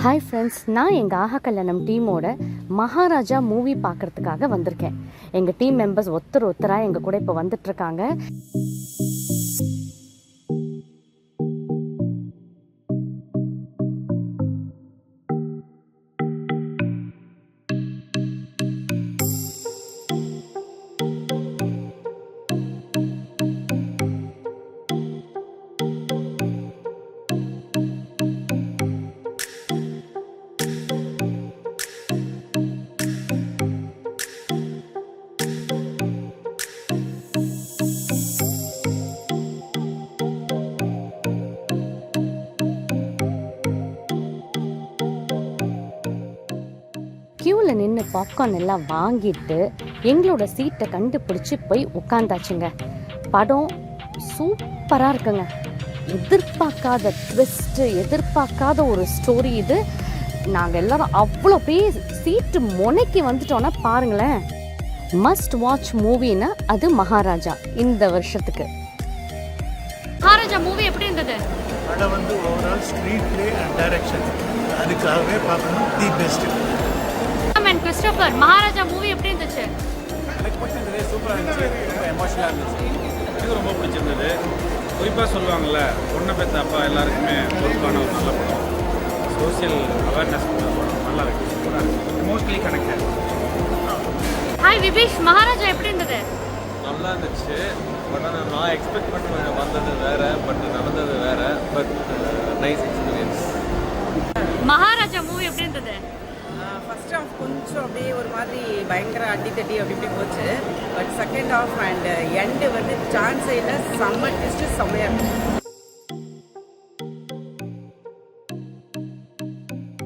Hi friends, நான் எங்கள் ஆஹா கல்யாணம் டீமோட மகாராஜா மூவி பார்க்குறதுக்காக வந்திருக்கேன். எங்கள் டீம் மெம்பர்ஸ் ஒருத்தராக எங்கள் கூட இப்போ வந்துட்டுருக்காங்க. க்யூவில் நின்று பாப்கார்ன் எல்லாம் வாங்கிட்டு எங்களோட சீட்டை கண்டுபிடிச்சி போய் உட்காந்தாச்சுங்க. படம் சூப்பராக இருக்குங்க. எதிர்பார்க்காத ட்விஸ்ட்டு, எதிர்பார்க்காத ஒரு ஸ்டோரி இது. நாங்கள் எல்லாரும் அவ்வளோ பேர் சீட்டு முனைக்கு வந்துட்டோன்னா பாருங்களேன். மஸ்ட் வாட்ச் மூவின்னா அது மகாராஜா. இந்த வருஷத்துக்கு மகாராஜா மூவி எப்படி இருந்தது? படம் வந்து overall screen play and direction அதுக்காகவே பார்க்கணும். The best. Christopher, Maharaja movie எப்படி இருந்துச்சு? சூப்பராக இருந்துச்சு, ரொம்ப எமோஷனலாக இருந்துச்சு. எனக்கு ரொம்ப பிடிச்சிருந்தது. குறிப்பாக சொல்லுவாங்கள்ல, பொண்ணை பெற்ற அப்பா எல்லாருக்குமே பொறுப்பான ஒரு நல்ல படம். சோசியல் அவேர்னஸ் படம் நல்லா இருக்கு, சூப்பராக இருக்குது, emotionally connected. Hi Vibeesh, Maharaja எப்படி இருந்தது? நல்லா இருந்துச்சு. பட் ஆனால் நான் எக்ஸ்பெக்ட் பண்ண வந்தது வேறு, பட் நடந்தது வேறு. But nice experience. Maharaja movie எப்படி இருந்தது? ஃபர்ஸ்ட் ஹாஃப் கொஞ்சம் அப்படியே ஒரு மாதிரி பயங்கர அடித்தடி அப்படி இப்படி போச்சு. But second half and end வந்து சான்ஸே இல்லை, செம்ம ட்விஸ்ட்டு, செம்மையாக இருந்துச்சு.